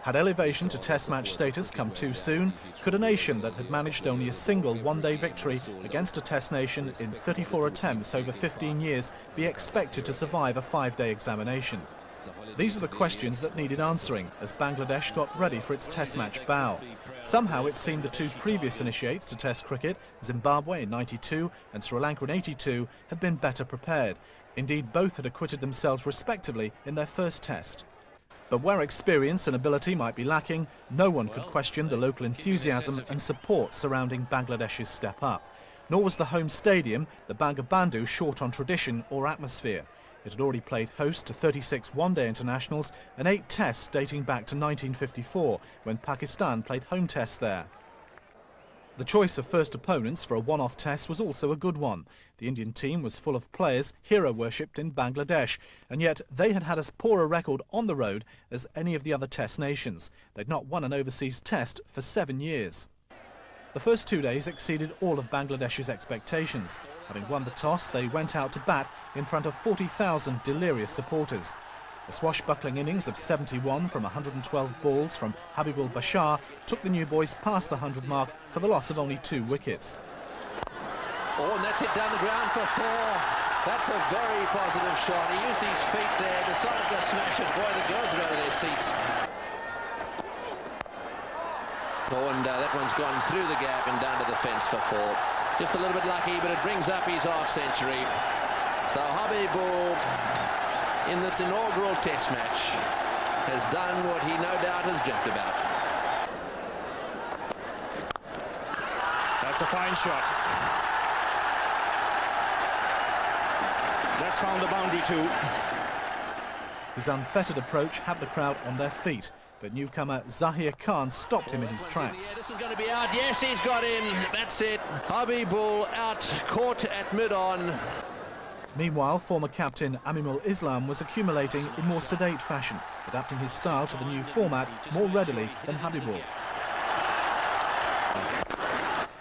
Had elevation to Test match status come too soon? Could a nation that had managed only a single one-day victory against a Test nation in 34 attempts over 15 years be expected to survive a 5-day examination? These are the questions that needed answering as Bangladesh got ready for its Test match bow. Somehow it seemed the two previous initiates to Test cricket, Zimbabwe in '92 and Sri Lanka in '82, had been better prepared. Indeed, both had acquitted themselves respectively in their first Test. But where experience and ability might be lacking, no one could question the local enthusiasm and support surrounding Bangladesh's step up. Nor was the home stadium, the Bangabandhu, short on tradition or atmosphere. It had already played host to 36 one-day internationals and 8 tests dating back to 1954, when Pakistan played home tests there. The choice of first opponents for a one-off test was also a good one. The Indian team was full of players hero-worshipped in Bangladesh, and yet they had had as poor a record on the road as any of the other test nations. They'd not won an overseas test for 7 years. The first 2 days exceeded all of Bangladesh's expectations. Having won the toss, they went out to bat in front of 40,000 delirious supporters. A swashbuckling innings of 71 from 112 balls from Habibul Bashar took the new boys past the 100 mark for the loss of only 2 wickets. Oh, and that's it down the ground for 4. That's a very positive shot. He used his feet there, decided to smash it. Boy, the girls are out of their seats. Oh, and that one's gone through the gap and down to the fence for 4. Just a little bit lucky, but it brings up his half-century. So Habibul, in this inaugural Test match, has done what he no doubt has dreamt about. That's a fine shot. That's found the boundary too. His unfettered approach had the crowd on their feet, but newcomer Zahir Khan stopped him in his tracks. Yeah, this is going to be out. Yes, he's got in. That's it. Habibul out, caught at mid-on. Meanwhile, former captain Amimul Islam was accumulating in more sedate fashion, adapting his style to the new format more readily than Habibul.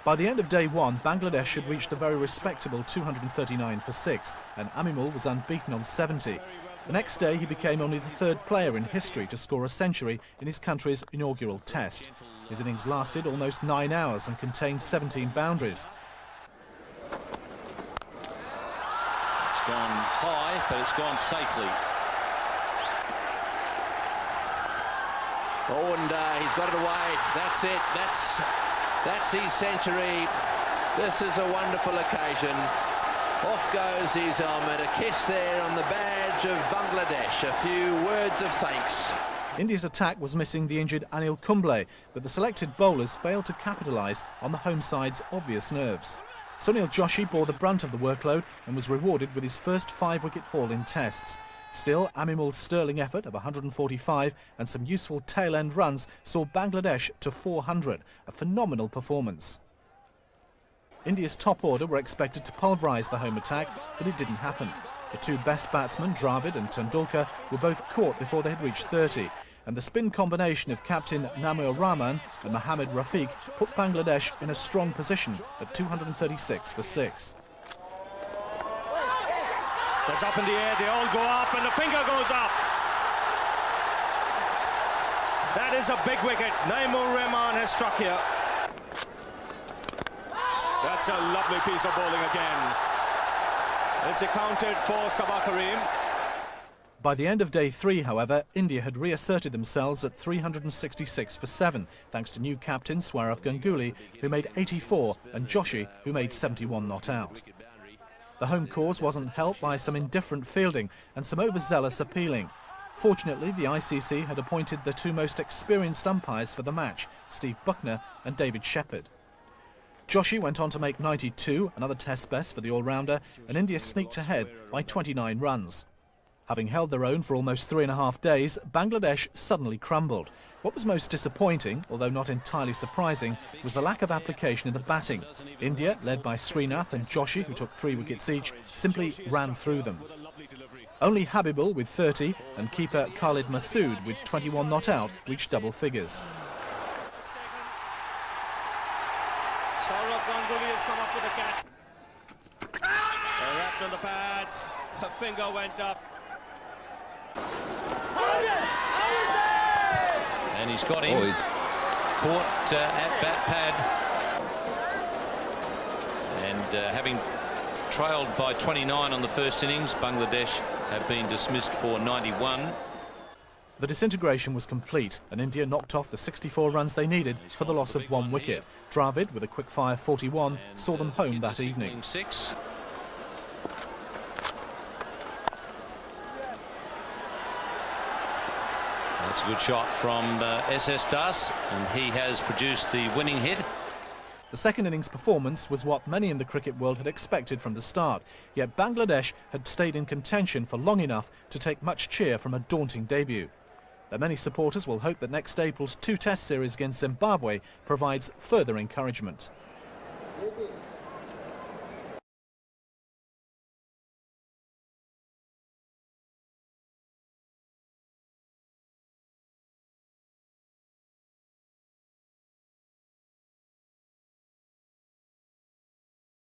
By the end of day 1, Bangladesh had reached a very respectable 239 for 6, and Amimul was unbeaten on 70. The next day, he became only the 3rd player in history to score a century in his country's inaugural Test. His innings lasted almost 9 hours and contained 17 boundaries. Gone high, but it's gone safely. Oh, and he's got it away. That's it. That's his century. This is a wonderful occasion. Off goes his helmet. A kiss there on the badge of Bangladesh. A few words of thanks. India's attack was missing the injured Anil Kumble, but the selected bowlers failed to capitalise on the home side's obvious nerves. Sunil Joshi bore the brunt of the workload and was rewarded with his first 5-wicket haul in tests. Still, Amimul's sterling effort of 145 and some useful tail-end runs saw Bangladesh to 400, a phenomenal performance. India's top order were expected to pulverise the home attack, but it didn't happen. The 2 best batsmen, Dravid and Tendulkar, were both caught before they had reached 30. And the spin combination of captain Namur Rahman and Mohammad Rafiq put Bangladesh in a strong position at 236 for 6. That's up in the air, they all go up and the finger goes up. That is a big wicket. Namur Rahman has struck here. That's a lovely piece of bowling again. It's accounted for Sabah Karim. By the end of day 3, however, India had reasserted themselves at 366 for 7, thanks to new captain Sourav Ganguly, who made 84, and Joshi, who made 71 not out. The home cause wasn't helped by some indifferent fielding and some overzealous appealing. Fortunately, the ICC had appointed the 2 most experienced umpires for the match, Steve Buckner and David Shepherd. Joshi went on to make 92, another test best for the all-rounder, and India sneaked ahead by 29 runs. Having held their own for almost 3.5 days, Bangladesh suddenly crumbled. What was most disappointing, although not entirely surprising, was the lack of application in the batting. India, led by Srinath and Joshi, who took 3 wickets each, simply ran through them. Only Habibul with 30 and keeper Khalid Masood with 21 not out reached double figures. Sourav Ganguly has come up with a catch. They're wrapped on the pads. A finger went up. And he's got him. Caught at bat pad. And having trailed by 29 on the first innings, Bangladesh have been dismissed for 91. The disintegration was complete, and India knocked off the 64 runs they needed for the loss of 1 wicket. Dravid, with a quick-fire 41, saw them home that evening. Six. That's a good shot from SS Das, and he has produced the winning hit. The second innings performance was what many in the cricket world had expected from the start, yet Bangladesh had stayed in contention for long enough to take much cheer from a daunting debut. Though many supporters will hope that next April's 2-test series against Zimbabwe provides further encouragement.